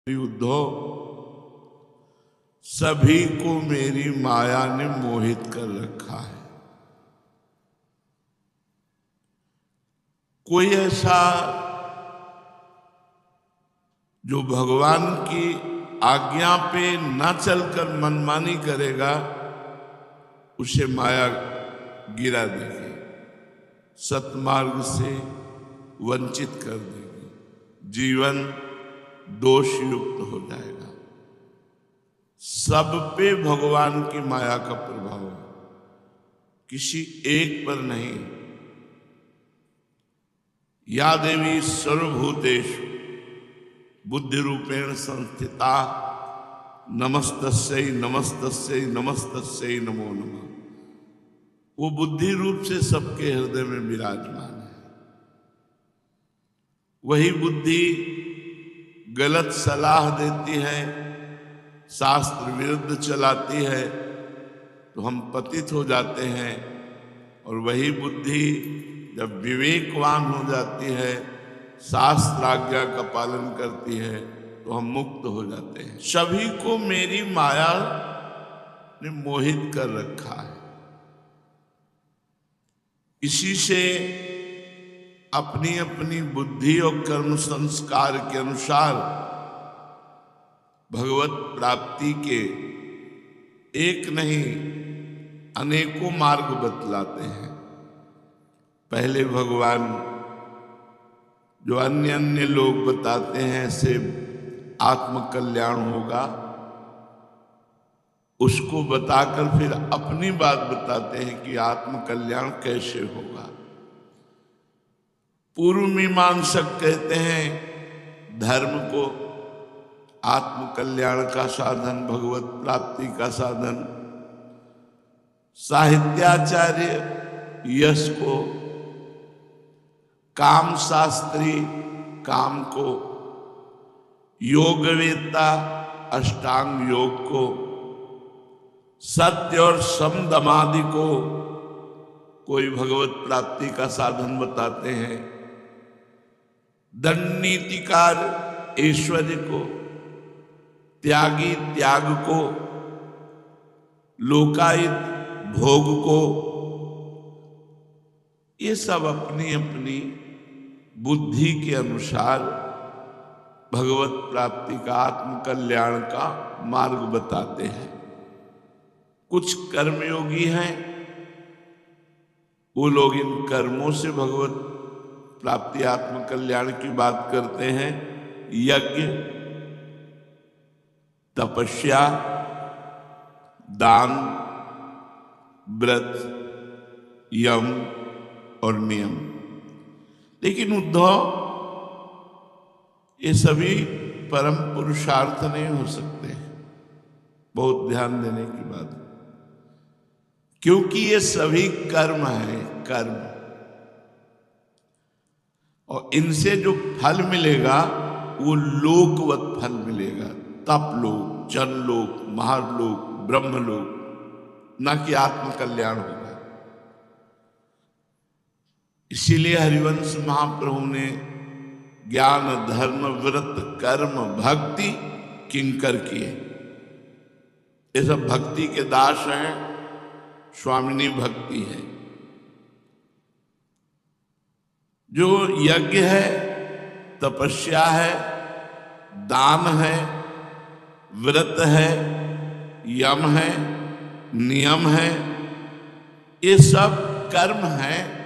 उद्धव, सभी को मेरी माया ने मोहित कर रखा है। कोई ऐसा जो भगवान की आज्ञा पे न चलकर मनमानी करेगा, उसे माया गिरा देगी, सतमार्ग से वंचित कर देगी, जीवन दोष युक्त हो जाएगा। सब पे भगवान की माया का प्रभाव है, किसी एक पर नहीं। या देवी सर्वभूतेषु बुद्धि रूपेण संस्थिता नमस्तस्यै नमस्तस्यै नमस्तस्यै नमो नमः। वो बुद्धि रूप से सबके हृदय में विराजमान है। वही बुद्धि गलत सलाह देती है, शास्त्र विरुद्ध चलाती है, तो हम पतित हो जाते हैं। और वही बुद्धि जब विवेकवान हो जाती है, शास्त्र आज्ञा का पालन करती है, तो हम मुक्त हो जाते हैं। सभी को मेरी माया ने मोहित कर रखा है। इसी से अपनी अपनी बुद्धि और कर्म संस्कार के अनुसार भगवत प्राप्ति के एक नहीं अनेकों मार्ग बतलाते हैं। पहले भगवान जो अन्य अन्य लोग बताते हैं ऐसे आत्मकल्याण होगा, उसको बताकर फिर अपनी बात बताते हैं कि आत्मकल्याण कैसे होगा। पूर्व मीमांसक कहते हैं धर्म को आत्मकल्याण का साधन, भगवत प्राप्ति का साधन। साहित्याचार्य यश को, काम शास्त्री काम को, योगवेत्ता अष्टांग योग को, सत्य और समदमादि को कोई भगवत प्राप्ति का साधन बताते हैं। दंड नीतिकार ऐश्वर्य को, त्यागी त्याग को, लोकायत भोग को, ये सब अपनी अपनी बुद्धि के अनुसार भगवत प्राप्ति का, आत्मकल्याण का मार्ग बताते हैं। कुछ कर्मयोगी हैं, वो लोग इन कर्मों से भगवत प्राप्ति आत्मकल्याण की बात करते हैं। यज्ञ, तपस्या, दान, व्रत, यम और नियम। लेकिन उद्धव, ये सभी परम पुरुषार्थ नहीं हो सकते। बहुत ध्यान देने की बात है, क्योंकि ये सभी कर्म है, कर्म। और इनसे जो फल मिलेगा वो लोकवत फल मिलेगा। तपलोक, जनलोक, महालोक, ब्रह्मलोक, न कि आत्मकल्याण होगा। इसीलिए हरिवंश महाप्रभु ने ज्ञान धर्म व्रत कर्म भक्ति किंकर किए। ये सब भक्ति के दास हैं, स्वामिनी भक्ति है। जो यज्ञ है, तपस्या है, दान है, व्रत है, यम है, नियम है, ये सब कर्म है।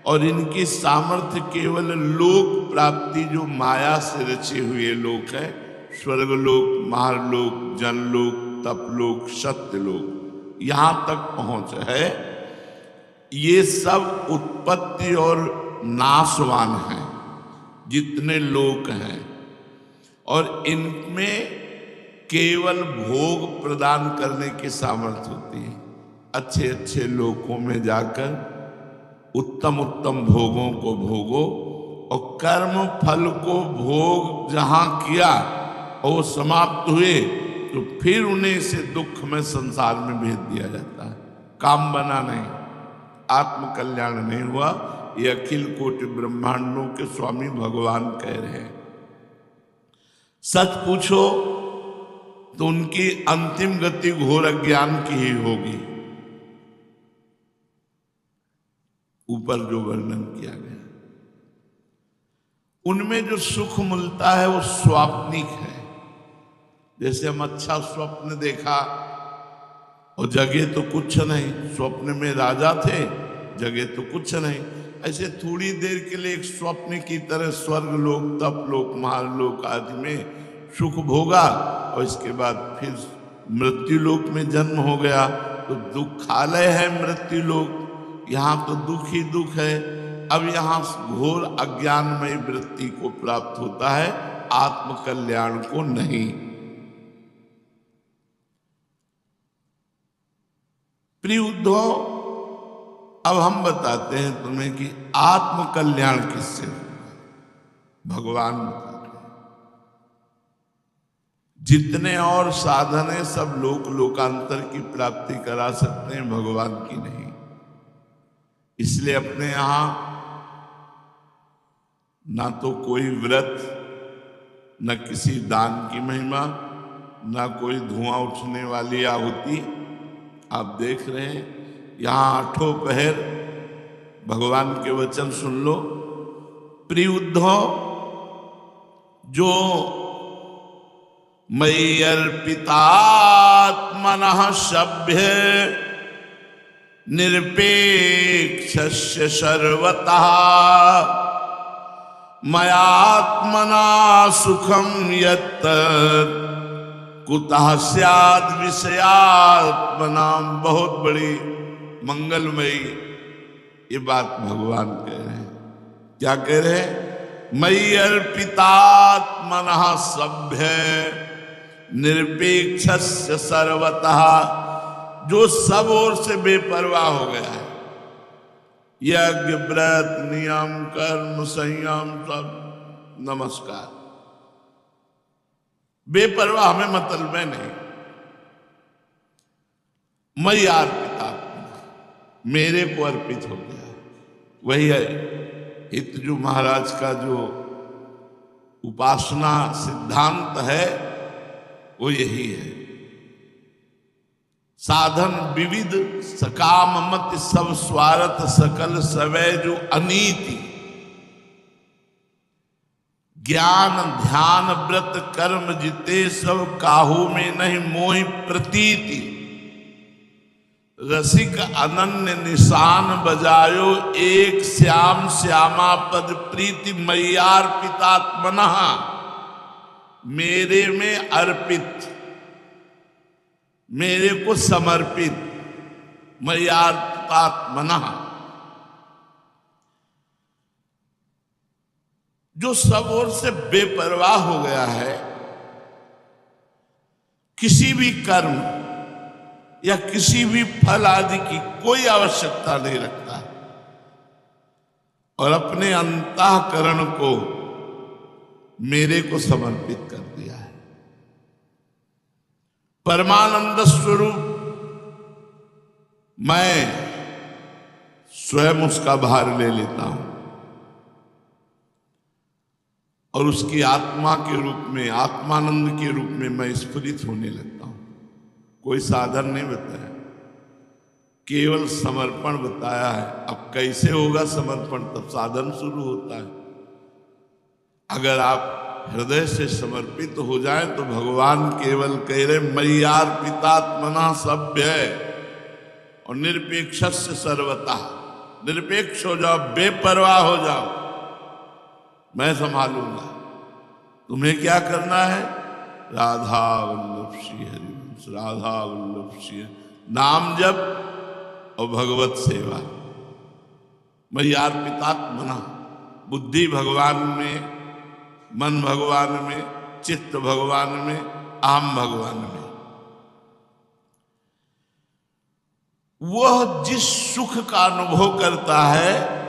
और इनकी सामर्थ्य केवल लोक प्राप्ति, जो माया से रचे हुए लोक है, स्वर्गलोक, महालोक, जनलोक, तपलोक, सत्यलोक, यहां तक पहुंच है। ये सब उत्पत्ति और नाशवान हैं, जितने लोक हैं। और इनमें केवल भोग प्रदान करने की सामर्थ्य होती है। अच्छे अच्छे लोकों में जाकर उत्तम उत्तम भोगों को भोगो, और कर्म फल को भोग जहां किया और वो समाप्त हुए, तो फिर उन्हें इसे दुख में संसार में भेज दिया जाता है। काम बना नहीं, आत्मकल्याण नहीं हुआ। ये अखिल कोटि ब्रह्मांडों के स्वामी भगवान कह रहे हैं। सच पूछो तो उनकी अंतिम गति घोर अज्ञान की ही होगी। ऊपर जो वर्णन किया गया, उनमें जो सुख मिलता है वो स्वाप्निक है। जैसे हम अच्छा स्वप्न देखा और जगे तो कुछ नहीं, स्वप्न में राजा थे, जगे तो कुछ नहीं। ऐसे थोड़ी देर के लिए एक स्वप्न की तरह स्वर्ग लोक, तप लोक, महालोक आदि में सुख भोगा और इसके बाद फिर मृत्यु लोक में जन्म हो गया। तो दुखालय है मृत्यु लोक, यहाँ तो दुख ही दुख है। अब यहाँ घोर अज्ञानमय वृत्ति को प्राप्त होता है, आत्मकल्याण को नहीं। प्रिय उद्धव, अब हम बताते हैं तुम्हें कि आत्मकल्याण किससे होगा। भगवान बताते हैं जितने और साधन है सब लोकांतर की प्राप्ति करा सकते हैं, भगवान की नहीं। इसलिए अपने यहां ना तो कोई व्रत, न किसी दान की महिमा, ना कोई धुआं उठने वाली आहुति। आप देख रहे हैं यहां आठों पहर भगवान के वचन सुन लो। प्रिय उद्धव, जो मयि अर्पितात्मनः सभ्य निरपेक्षस्य सर्वतः मयात्मना सुखम यत् कुतः स्याद् विषयात्मनाम। बहुत बड़ी मंगलमयी ये बात भगवान कह रहे हैं। क्या कह रहे हैं? मयि अर्पितात्मनः सभ्य निरपेक्षस्य सर्वतः, जो सब ओर से बेपरवाह हो गया है। यज्ञ, व्रत, नियम, कर्म, संयम सब नमस्कार, बेपरवाह, हमें मतलब में नहीं। मयि अर्पितात्मनः, मेरे को अर्पित हो गया। वही है हितजू महाराज का जो उपासना सिद्धांत है वो यही है। साधन विविध सकाम मत सब स्वार्थ सकल सवै जो अनीति, ज्ञान ध्यान व्रत कर्म जिते सब काहू में नहीं मोहि प्रतीति। रसिक अनन्य निशान बजायो एक श्याम श्यामा पद प्रीति मय्यार्पितात्मनः, मेरे में अर्पित, मेरे को समर्पित, मय्यार्पितात्मनः, जो सब ओर से बेपरवाह हो गया है, किसी भी कर्म या किसी भी फल आदि की कोई आवश्यकता नहीं रखता और अपने अंतःकरण को मेरे को समर्पित कर दिया है। परमानंद स्वरूप मैं स्वयं उसका भार ले लेता हूं और उसकी आत्मा के रूप में, आत्मानंद के रूप में मैं स्फुरित होने लगता हूं। कोई साधन नहीं बताया, केवल समर्पण बताया है। अब कैसे होगा समर्पण? तब साधन शुरू होता है। अगर आप हृदय से समर्पित हो जाए तो भगवान केवल कह रहे मय्यार्पितात्मनः सभ्य और निरपेक्षस्य सर्वतः, निरपेक्ष हो जाओ, बेपरवाह हो जाओ, मैं संभालूंगा। तुम्हें क्या करना है? राधा वल्लभ श्री हरिवंश, राधा वल्लभ श्री, नाम जप और भगवत सेवा। मय्यार्पितात्मनः, बुद्धि भगवान में, मन भगवान में, चित्त भगवान में, अहम भगवान में। वह जिस सुख का अनुभव करता है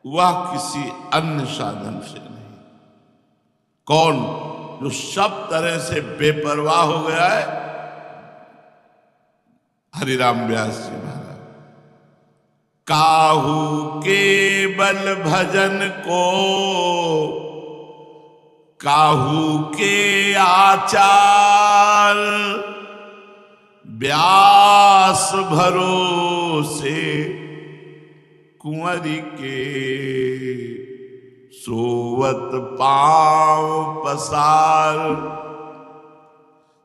वह किसी अन्य साधन से नहीं। कौन? जो सब तरह से बेपरवाह हो गया है। हरिराम व्यास जी महाराज, काहू केवल भजन को काहू के आचार व्यास भरोसे, कुंवरी के सोवत पांव पसार।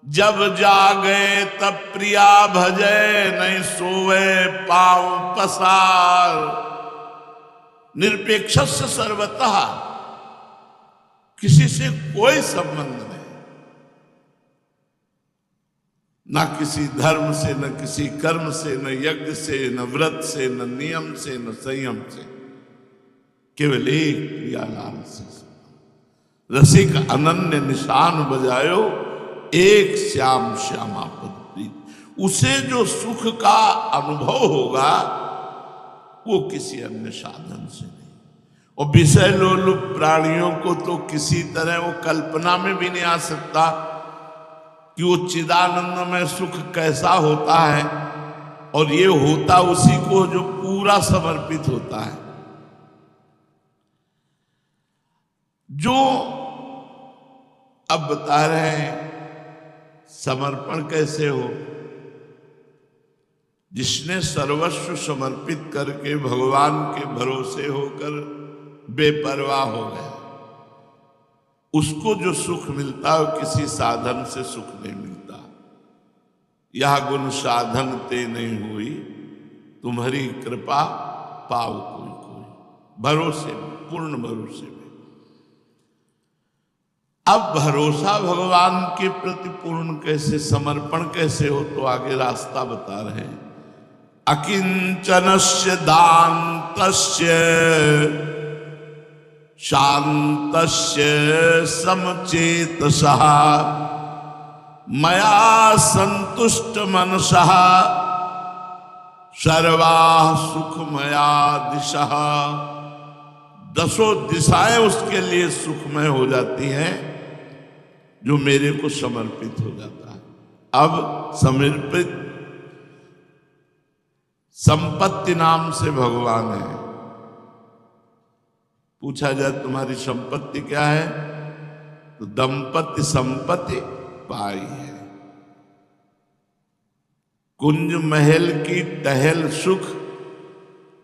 जब जागे तब प्रिया भजे, नहीं सोवे पांव पसार। निरपेक्षस्य सर्वतः, किसी से कोई संबंध नहीं, ना किसी धर्म से, न किसी कर्म से, न यज्ञ से, न व्रत से, न नियम से, न संयम से, केवल एक प्रियालाल से। रसिक अनन्य निशान बजायो, एक श्याम श्यामा पद प्रीत। उसे जो सुख का अनुभव होगा वो किसी अन्य साधन से नहीं। और विषय लोलुप प्राणियों को तो किसी तरह वो कल्पना में भी नहीं आ सकता कि वो चिदानंद में सुख कैसा होता है। और ये होता उसी को जो पूरा समर्पित होता है। जो अब बता रहे हैं समर्पण कैसे हो। जिसने सर्वस्व समर्पित करके भगवान के भरोसे होकर बेपरवाह हो गया, उसको जो सुख मिलता है किसी साधन से सुख नहीं मिलता। यह गुण साधन ते नहीं हुई, तुम्हारी कृपा पाओ कोई कोई। भरोसे में, पूर्ण भरोसे में। अब भरोसा भगवान के प्रति पूर्ण कैसे, समर्पण कैसे हो, तो आगे रास्ता बता रहे हैं। अकिंचनस्य दान्तस्य शान्तस्य समचेतसः मया संतुष्ट मनसः सर्वाः सुखमया दिशः। दसों दिशाएं उसके लिए सुखमय हो जाती हैं जो मेरे को समर्पित हो जाता है। अब समर्पित संपत्ति नाम से भगवान है। पूछा जाए तुम्हारी संपत्ति क्या है, तो दंपति संपत्ति पाई है। कुंज महल की टहल सुख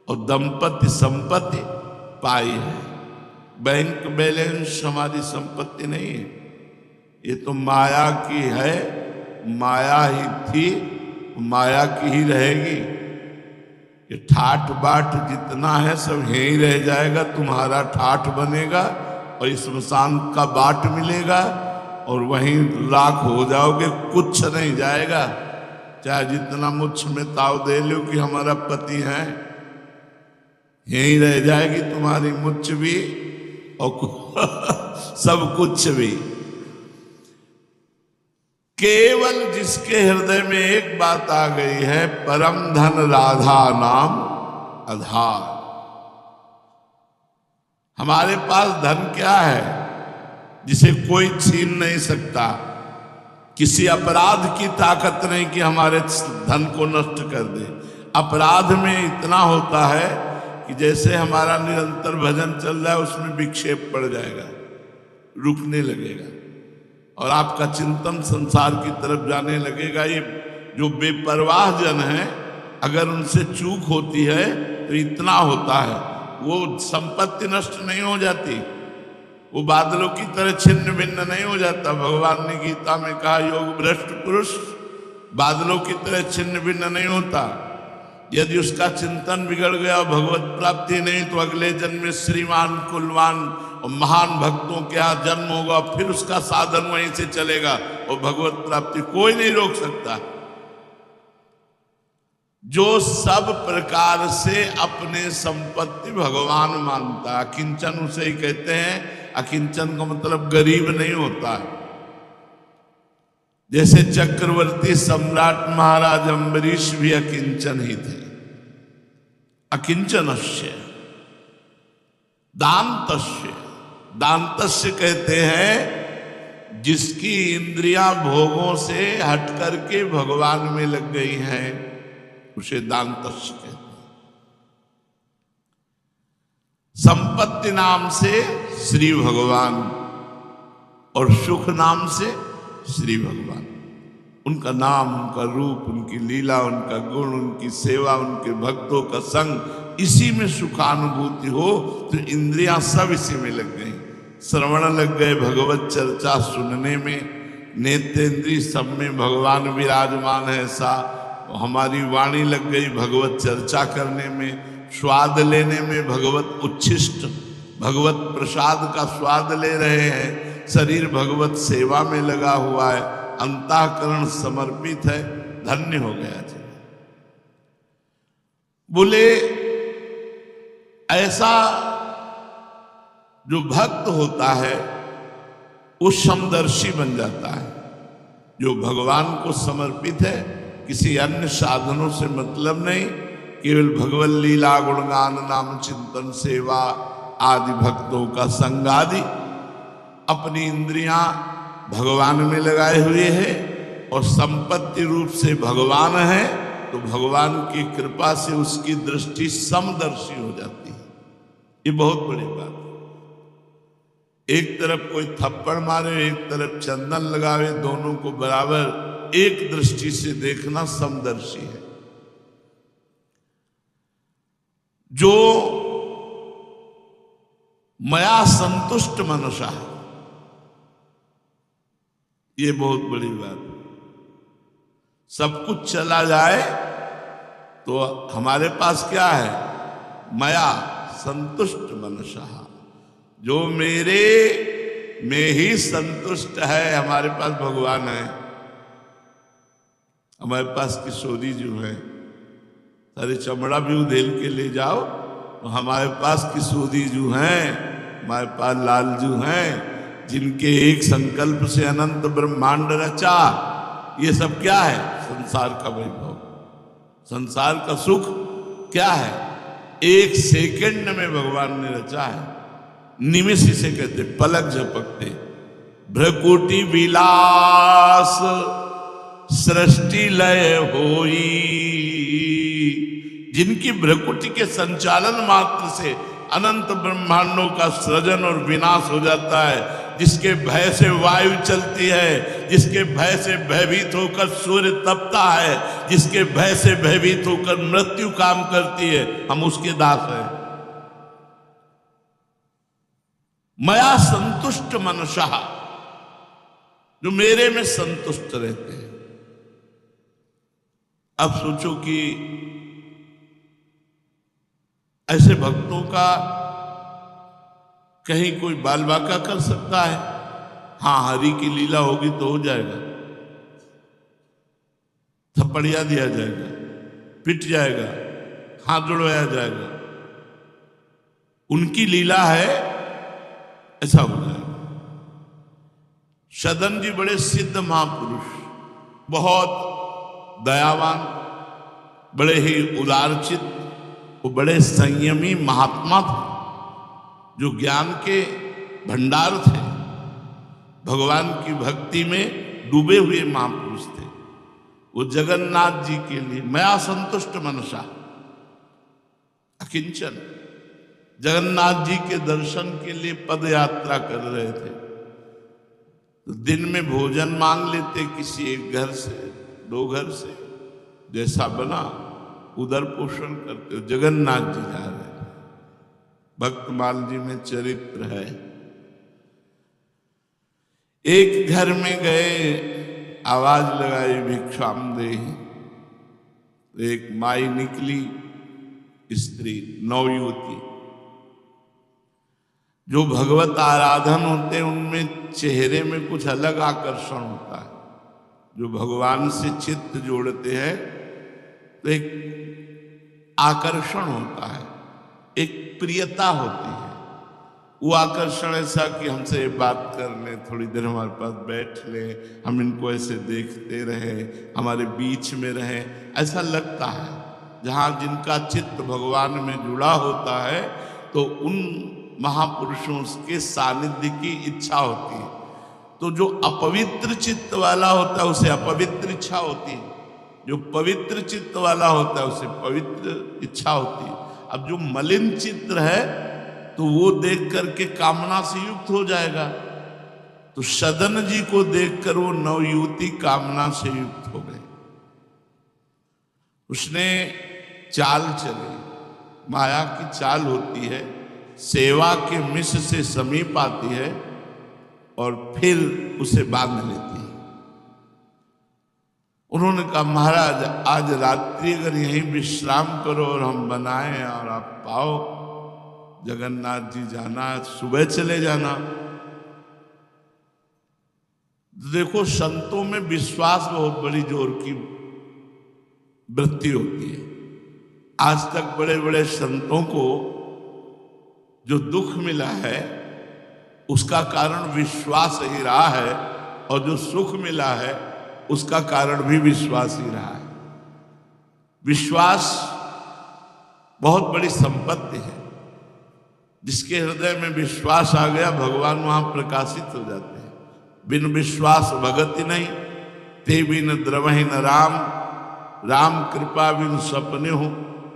और दंपति संपत्ति पाई है। बैंक बैलेंस हमारी संपत्ति नहीं है, ये तो माया की है। माया ही थी, माया की ही रहेगी। ये ठाठ बाट जितना है सब यहीं रह जाएगा। तुम्हारा ठाठ बनेगा और स्मशान का बाट मिलेगा और वहीं राख हो जाओगे, कुछ नहीं जाएगा। चाहे जितना मुझ में ताव दे लो कि हमारा पति है, यहीं रह जाएगी तुम्हारी मुझ भी और सब कुछ भी। केवल जिसके हृदय में एक बात आ गई है, परम धन राधा नाम आधार। हमारे पास धन क्या है जिसे कोई छीन नहीं सकता। किसी अपराध की ताकत नहीं कि हमारे धन को नष्ट कर दे। अपराध में इतना होता है कि जैसे हमारा निरंतर भजन चल रहा है उसमें विक्षेप पड़ जाएगा, रुकने लगेगा और आपका चिंतन संसार की तरफ जाने लगेगा। ये जो बेपरवाह जन है, अगर उनसे चूक होती है तो इतना होता है, वो संपत्ति नष्ट नहीं हो जाती, वो बादलों की तरह छिन्न भिन्न नहीं हो जाता। भगवान ने गीता में कहा, योग भ्रष्ट पुरुष बादलों की तरह छिन्न भिन्न नहीं होता। यदि उसका चिंतन बिगड़ गया, भगवत प्राप्ति नहीं, तो अगले जन्म में श्रीमान कुलवान और महान भक्तों के यहाँ जन्म होगा, फिर उसका साधन वहीं से चलेगा और भगवत प्राप्ति कोई नहीं रोक सकता। जो सब प्रकार से अपने संपत्ति भगवान मानता, अकिंचन उसे ही कहते हैं। अकिंचन का मतलब गरीब नहीं होता है। जैसे चक्रवर्ती सम्राट महाराज अम्बरीश भी अकिंचन ही थे। अकिंचनस्य दान्तस्य, दान्तस्य कहते हैं जिसकी इंद्रियां भोगों से हट करके भगवान में लग गई हैं, उसे दान्तस्य कहते हैं। संपत्ति नाम से श्री भगवान, और सुख नाम से श्री भगवान। उनका नाम, उनका रूप, उनकी लीला, उनका गुण, उनकी सेवा, उनके भक्तों का संग, इसी में सुखानुभूति हो तो इंद्रियां सब इसी में लग गई। श्रवण लग गए भगवत चर्चा सुनने में, नेत्रेंद्रिय सब में भगवान विराजमान है ऐसा। हमारी वाणी लग गई भगवत चर्चा करने में, स्वाद लेने में, भगवत उच्छिष्ट भगवत प्रसाद का स्वाद ले रहे हैं। शरीर भगवत सेवा में लगा हुआ है, अंतःकरण समर्पित है, धन्य हो गया जी। बोले ऐसा जो भक्त होता है वो समदर्शी बन जाता है। जो भगवान को समर्पित है, किसी अन्य साधनों से मतलब नहीं, केवल भगवत लीला गुणगान नाम चिंतन सेवा आदि भक्तों का संग आदि, अपनी इंद्रियां भगवान में लगाए हुए है और संपत्ति रूप से भगवान है, तो भगवान की कृपा से उसकी दृष्टि समदर्शी हो जाती है। ये बहुत बड़ी बात है। एक तरफ कोई थप्पड़ मारे, एक तरफ चंदन लगावे, दोनों को बराबर एक दृष्टि से देखना समदर्शी है। जो मया संतुष्ट मनुष्य है, ये बहुत बड़ी बात है। सब कुछ चला जाए तो हमारे पास क्या है? मया संतुष्ट मनुष्य, जो मेरे में ही संतुष्ट है। हमारे पास भगवान है, हमारे पास किशोरी जो है, सारे चमड़ा भी उधेल के ले जाओ तो हमारे पास किशोरी जो हैं, हमारे पास लालजू हैं, जिनके एक संकल्प से अनंत ब्रह्मांड रचा। ये सब क्या है? संसार का वैभव, संसार का सुख क्या है? एक सेकंड में भगवान ने रचा है। निमिष से कहते, पलक झपकते। भ्रकुटी विलास सृष्टि लय होई, जिनकी भ्रकुटी के संचालन मात्र से अनंत ब्रह्मांडों का सृजन और विनाश हो जाता है। जिसके भय से वायु चलती है, जिसके भय से भयभीत होकर सूर्य तपता है, जिसके भय से भयभीत होकर मृत्यु काम करती है, हम उसके दास हैं। मया संतुष्ट मनुष्य, जो मेरे में संतुष्ट रहते हैं। अब सोचो कि ऐसे भक्तों का कहीं कोई बाल बाका कर सकता है? हाँ, हरि की लीला होगी तो हो जाएगा, थप्पड़िया दिया जाएगा, पिट जाएगा, हाथ जोड़वाया जाएगा। उनकी लीला है, ऐसा हो जाएगा। सदन जी बड़े सिद्ध महापुरुष, बहुत दयावान, बड़े ही उदारचित, वो बड़े संयमी महात्मा थे, जो ज्ञान के भंडार थे, भगवान की भक्ति में डूबे हुए महापुरुष थे। वो जगन्नाथ जी के लिए मया संतुष्ट मनसा अकिंचन, जगन्नाथ जी के दर्शन के लिए पद यात्रा कर रहे थे। तो दिन में भोजन मांग लेते किसी एक घर से, दो घर से, जैसा बना उधर पोषण करते। जगन्नाथ जी जा रहे हैं, भक्तमाल जी में चरित्र है। एक घर में गए, आवाज लगाई भिक्षाम दे। एक माई निकली, स्त्री नवयुवती। जो भगवत आराधन होते हैं उनमें चेहरे में कुछ अलग आकर्षण होता है। जो भगवान से चित्त जोड़ते हैं तो एक आकर्षण होता है, एक प्रियता होती है। वो आकर्षण ऐसा कि हमसे बात कर लें, थोड़ी देर हमारे पास बैठ लें, हम इनको ऐसे देखते रहें, हमारे बीच में रहें, ऐसा लगता है। जहाँ जिनका चित्त भगवान में जुड़ा होता है तो उन महापुरुषों के सानिध्य की इच्छा होती है। तो जो अपवित्र चित्त वाला होता है उसे अपवित्र इच्छा होती है, जो पवित्र चित्त वाला होता है उसे पवित्र इच्छा होती है। अब जो मलिन चित्त है तो वो देख करके कामना से युक्त हो जाएगा। तो सदन जी को देखकर वो नवयुवती कामना से युक्त हो गए। उसने चाल चली, माया की चाल होती है, सेवा के मिश से समीप आती है और फिर उसे बांध लेती है। उन्होंने कहा महाराज आज रात्रि अगर यहीं विश्राम करो और हम बनाएं और आप पाओ जगन्नाथ जी जाना, सुबह चले जाना। देखो संतों में विश्वास बहुत बड़ी जोर की वृत्ति होती है। आज तक बड़े बड़े संतों को जो दुख मिला है उसका कारण विश्वास ही रहा है, और जो सुख मिला है उसका कारण भी विश्वास ही रहा है। विश्वास बहुत बड़ी संपत्ति है। जिसके हृदय में विश्वास आ गया भगवान वहां प्रकाशित हो जाते हैं। बिन विश्वास भगति नहीं, ते बिन द्रवहि न राम, राम कृपा बिन सपने हो,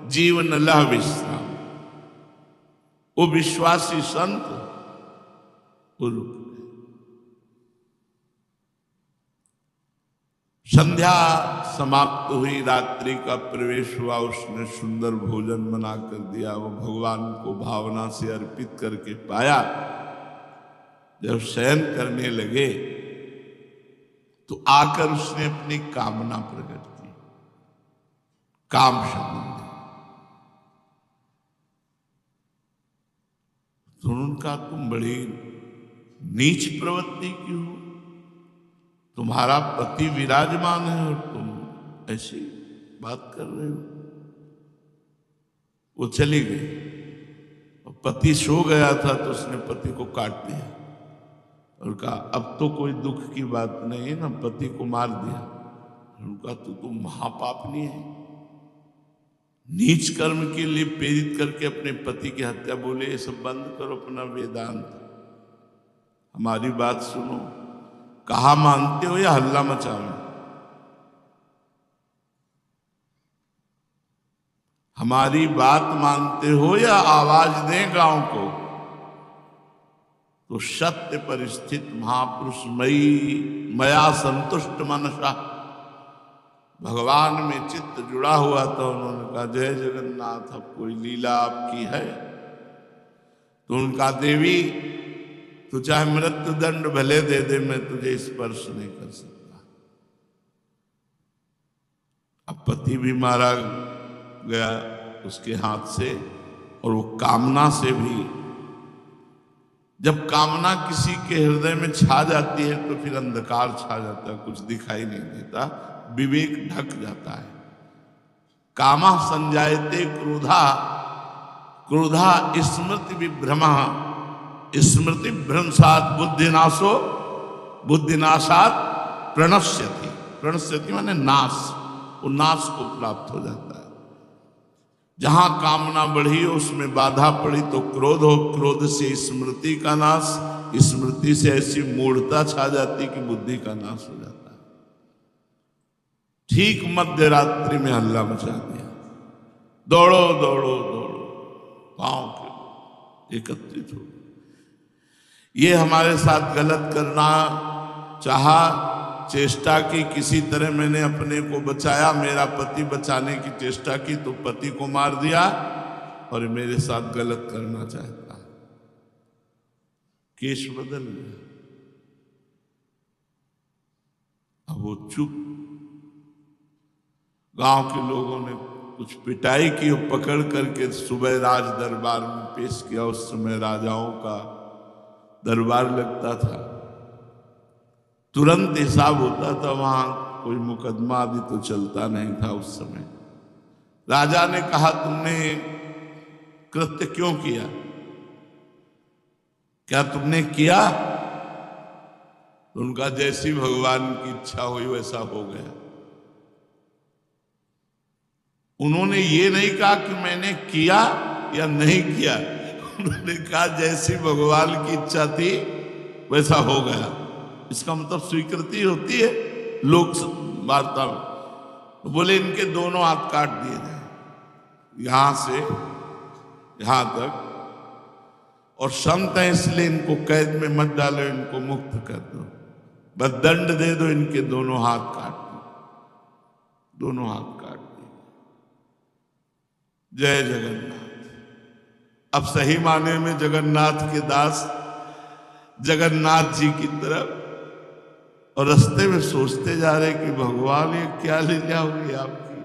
जीवन लह विश्राम। वो विश्वासी संत वो रुक गए। संध्या समाप्त हुई, रात्रि का प्रवेश हुआ, उसने सुंदर भोजन बना कर दिया, वो भगवान को भावना से अर्पित करके पाया। जब शयन करने लगे तो आकर उसने अपनी कामना प्रकट की, काम संबंधी। तो उनका तुम बड़ी नीच प्रवृत्ति की हो, तुम्हारा पति विराजमान है और तुम ऐसी बात कर रहे हो। वो चली गई और पति सो गया था तो उसने पति को काट दिया और कहा अब तो कोई दुख की बात नहीं है ना, पति को मार दिया। उनका तो तुम महापापनी है, नीच कर्म के लिए प्रेरित करके अपने पति की हत्या। बोले ये सब बंद करो अपना वेदांत, हमारी बात सुनो। कहा मानते हो या हल्ला मचाओ? हमारी बात मानते हो या आवाज दें गांव को? तो सत्य पर स्थित महापुरुष मई मया संतुष्ट मनसा, भगवान में चित्त जुड़ा हुआ था। उन्होंने कहा जय जगन्नाथ, अब कोई लीला आपकी है? तो उनका देवी तू चाहे मृत्यु दंड भले दे दे, मैं तुझे स्पर्श नहीं कर सकता। अब पति भी मारा गया उसके हाथ से, और वो कामना से भी। जब कामना किसी के हृदय में छा जाती है तो फिर अंधकार छा जाता है, कुछ दिखाई नहीं देता, विवेक ढक जाता है। कामा संजायते क्रोधा, क्रोधा स्मृति विभ्रमा, स्मृति भ्रंशात बुद्धिनाशो, बुद्धिनाशात प्रणश्यति। प्रणश्यति माने नाश, वो नाश को प्राप्त हो जाता है। जहां कामना बढ़ी उसमें बाधा पड़ी तो क्रोध हो, क्रोध से स्मृति का नाश, स्मृति से ऐसी मूढ़ता छा जाती कि बुद्धि का नाश हो जाता है। ठीक मध्य रात्रि में हल्ला मचा दिया, दौड़ो दौड़ो दौड़ो, गांव के एकत्रित हो। ये हमारे साथ गलत करना चाहा, चेष्टा की, किसी तरह मैंने अपने को बचाया, मेरा पति बचाने की चेष्टा की तो पति को मार दिया, और मेरे साथ गलत करना चाहता है। केस बदल गया। अब वो चुप। गांव के लोगों ने कुछ पिटाई की, पकड़ करके सुबह राज दरबार में पेश किया। उस समय राजाओं का दरबार लगता था, तुरंत हिसाब होता था, वहां कोई मुकदमा आदि तो चलता नहीं था उस समय। राजा ने कहा तुमने कृत्य क्यों किया, क्या तुमने किया? तो उनका जैसी भगवान की इच्छा हुई वैसा हो गया। उन्होंने ये नहीं कहा कि मैंने किया या नहीं किया, उन्होंने कहा जैसी भगवान की इच्छा थी वैसा हो गया। इसका मतलब स्वीकृति होती है लोक वार्ता में। तो बोले इनके दोनों हाथ काट दिए जाए, यहां से यहां तक, और संत हैं इसलिए इनको कैद में मत डालो, इनको मुक्त कर दो, बस दंड दे दो, इनके दोनों हाथ काट दो, दोनों हाथ काट दो। जय जगन्नाथ। अब सही माने में जगन्नाथ के दास जगन्नाथ जी की तरफ, और रास्ते में सोचते जा रहे कि भगवान ये क्या लीला होगी आपकी।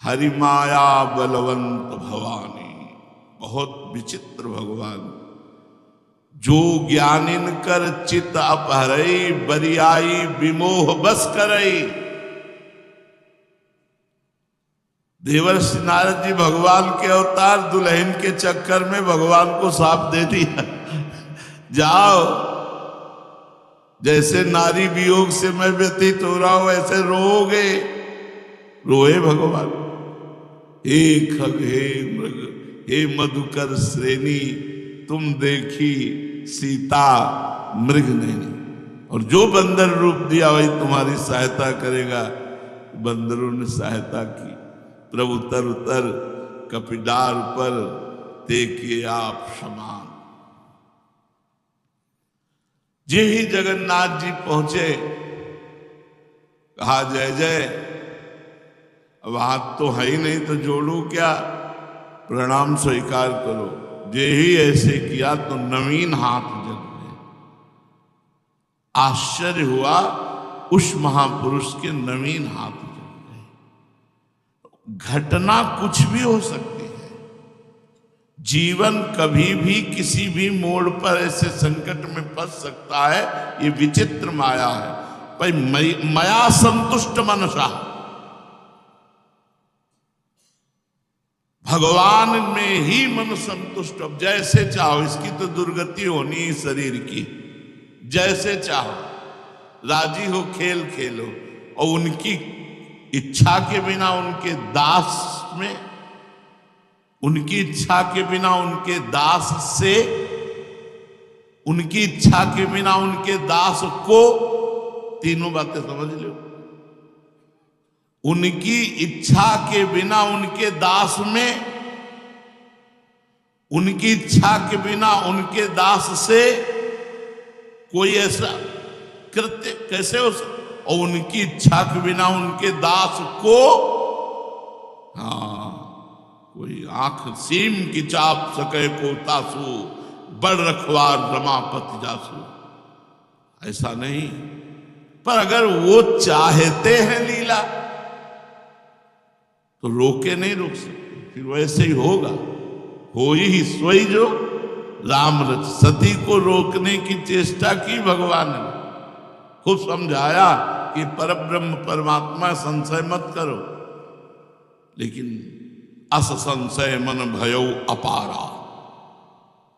हरि माया बलवंत भवानी, बहुत विचित्र भगवान। जो ज्ञानिन कर चित अपहरई, बरियाई विमोह बस करई। देवर्षि नारद जी भगवान के अवतार, दुल्हन के चक्कर में भगवान को साप दे दिया। जाओ, जैसे नारी वियोग से मैं व्यतीत हो रहा हूं ऐसे रोओगे। रोए भगवान। हे खग, हे मृग, हे मधुकर श्रेणी, तुम देखी सीता मृग नैनी। और जो बंदर रूप दिया वही तुम्हारी सहायता करेगा। बंदरों ने सहायता की। प्रभु उतर उतर कपिडार पर देखे आप समान। जे ही जगन्नाथ जी पहुंचे, कहा जय जय। अब हाथ तो है ही नहीं तो जोड़ू क्या, प्रणाम स्वीकार करो। जे ही ऐसे किया तो नवीन हाथ जग गए। आश्चर्य हुआ, उस महापुरुष के नवीन हाथ जग गए। घटना कुछ भी हो सकती है। जीवन कभी भी किसी भी मोड़ पर ऐसे संकट में फंस सकता है। ये विचित्र माया है। भाई मया संतुष्ट मनसा, भगवान में ही मन संतुष्ट। अब जैसे चाहो, इसकी तो दुर्गति होनी ही शरीर की। जैसे चाहो राजी हो, खेल खेलो। और उनकी इच्छा के बिना उनके दास में, उनकी इच्छा के बिना उनके दास से, उनकी इच्छा के बिना उनके दास को, तीनों बातें समझ लो। उनकी इच्छा के बिना उनके दास में, उनकी इच्छा के बिना उनके दास से कोई ऐसा कृत्य कैसे हो सकता। और उनकी इच्छा के बिना उनके दास को, हाँ, कोई आंख सीम की चाप सके को तासु, बड़ रखवार रमापति जासु। ऐसा नहीं। पर अगर वो चाहते हैं लीला तो रोके नहीं रोक सकते, फिर वैसे ही होगा। हो ही सोई जो राम रच। सती को रोकने की चेष्टा की भगवान ने, खूब समझाया कि परब्रह्म परमात्मा संशय मत करो, लेकिन अस संशय मन भयो अपारा।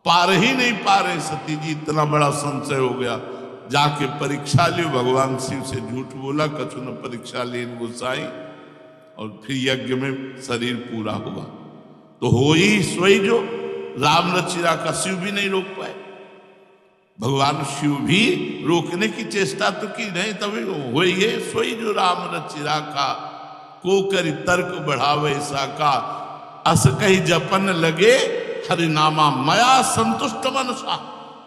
पार ही नहीं पा रहे सती जी, इतना बड़ा संशय हो गया। जाके परीक्षा लियो, भगवान शिव से झूठ बोला, कछु न परीक्षा लेन गुसाई, और फिर यज्ञ में शरीर पूरा हुआ। तो हो ही सोई जो राम रचिरा का शिव भी नहीं रोक पाए। भगवान शिव भी रोकने की चेष्टा तो की नहीं, तभी हो ये सोई जो राम रचिरा का, को कर तर्क बढ़ावे साका, अस कही जपन लगे हरिनामा मया संतुष्ट मनसा।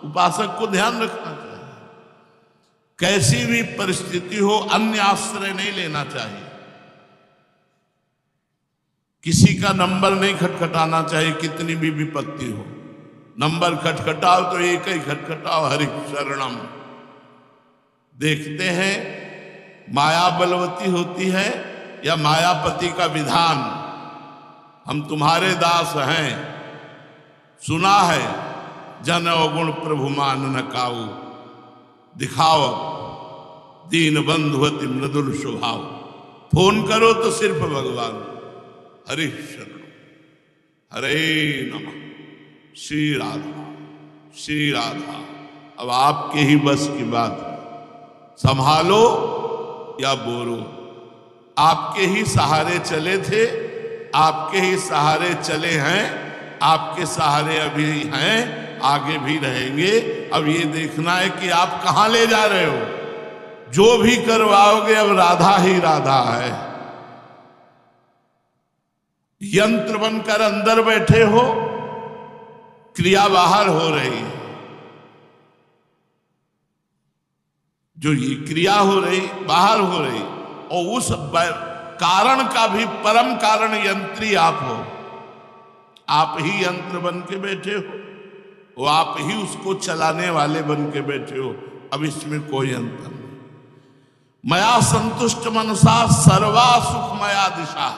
उपासक को ध्यान रखना चाहिए, कैसी भी परिस्थिति हो अन्य आश्रय नहीं लेना चाहिए। किसी का नंबर नहीं खटखटाना चाहिए, कितनी भी विपत्ति हो। नंबर खटखटाओ तो एक ही खटखटाओ, हरि शरणम। देखते हैं माया बलवती होती है या मायापति का विधान। हम तुम्हारे दास हैं, सुना है जन अवगुण प्रभु मान न काऊ। दिखाओ दीन बंधुवती मृदुल स्वभाव। फोन करो तो सिर्फ भगवान, हरे शरण, हरे नमः, श्री राधा, श्री राधा। अब आपके ही बस की बात है, संभालो या बोलो। आपके ही सहारे चले थे, आपके ही सहारे चले हैं, आपके सहारे अभी हैं, आगे भी रहेंगे। अब ये देखना है कि आप कहां ले जा रहे हो। जो भी करवाओगे अब राधा ही राधा है। यंत्र बनकर अंदर बैठे हो क्रिया बाहर हो रही है, जो ये क्रिया हो रही बाहर हो रही, और उस कारण का भी परम कारण यंत्री आप हो। आप ही यंत्र बन के बैठे हो, वो आप ही उसको चलाने वाले बन के बैठे हो। अब इसमें कोई अंतर नहीं। मया संतुष्ट मनसा सर्वा सुखमया दिशा,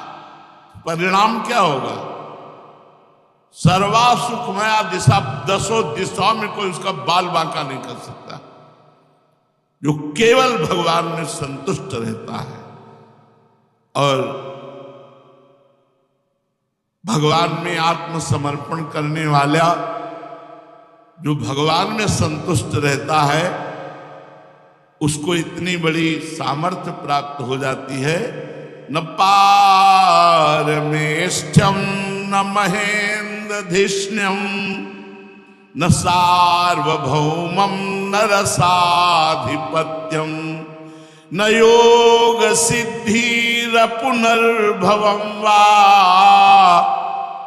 परिणाम क्या होगा? सर्वा सुखमया दिशा, 10 दिशाओं में कोई उसका बाल बांका नहीं कर सकता। जो केवल भगवान में संतुष्ट रहता है और भगवान में आत्मसमर्पण करने वाला, जो भगवान में संतुष्ट रहता है, उसको इतनी बड़ी सामर्थ्य प्राप्त हो जाती है। न पारमेष्ठ्यम न महेन्द्रधिष्ण्यम न सार्वभौमम न रसाधिपत्यम न योग सिद्धिर पुनर्भवम वा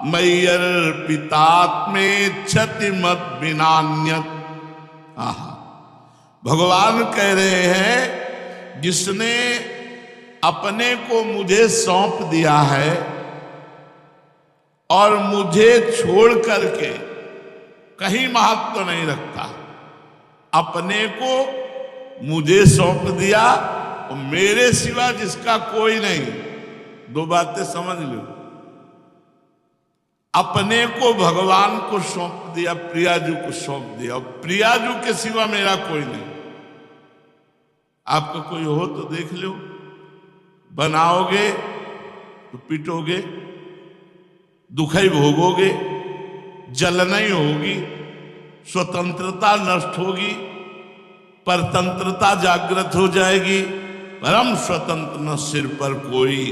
मय्यर्पितात्मेच्छति मत विनान्यत्। आहा, भगवान कह रहे हैं जिसने अपने को मुझे सौंप दिया है और मुझे छोड़ करके कहीं महत्व नहीं रखता, अपने को मुझे सौंप दिया और मेरे सिवा जिसका कोई नहीं। दो बातें समझ लो, अपने को भगवान को सौंप दिया, प्रियाजू को सौंप दिया, और प्रियाजू के सिवा मेरा कोई नहीं। आपका कोई हो तो देख लो, बनाओगे तो पिटोगे, दुखई भोगोगे, जलना ही होगी, स्वतंत्रता नष्ट होगी, परतंत्रता जागृत हो जाएगी। परम स्वतंत्र न सिर पर कोई,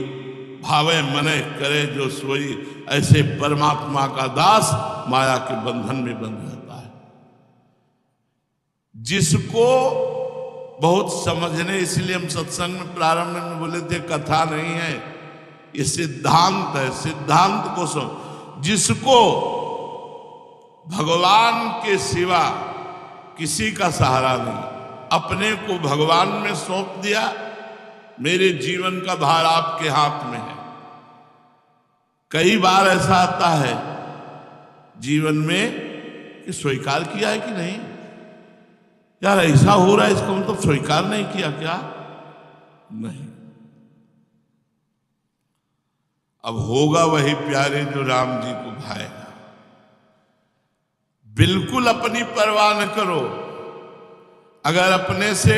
भावे मने करे जो सोई। ऐसे परमात्मा का दास माया के बंधन में बंध जाता है। जिसको बहुत समझने, इसलिए हम सत्संग में प्रारंभ में बोले थे कथा नहीं है, ये सिद्धांत है। सिद्धांत को समझ, जिसको भगवान के सिवा किसी का सहारा नहीं, अपने को भगवान में सौंप दिया, मेरे जीवन का भार आपके हाथ में है। कई बार ऐसा आता है जीवन में कि स्वीकार किया है कि नहीं, यार ऐसा हो रहा है, इसको मतलब स्वीकार नहीं किया क्या? नहीं। अब होगा वही प्यारे जो राम जी को भाएगा। बिल्कुल अपनी परवाह न करो। अगर अपने से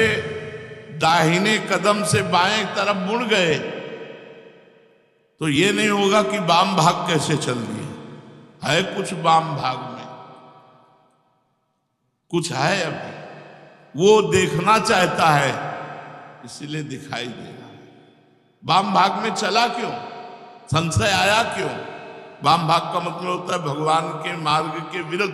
दाहिने कदम से बाएं तरफ मुड़ गए तो ये नहीं होगा कि वाम भाग कैसे चल दिए। है कुछ वाम भाग में, कुछ है अभी, वो देखना चाहता है इसलिए दिखाई दे रहा है। वाम भाग में चला क्यों? संशय आया क्यों? वाम भाग का मतलब होता है भगवान के मार्ग के विरुद्ध।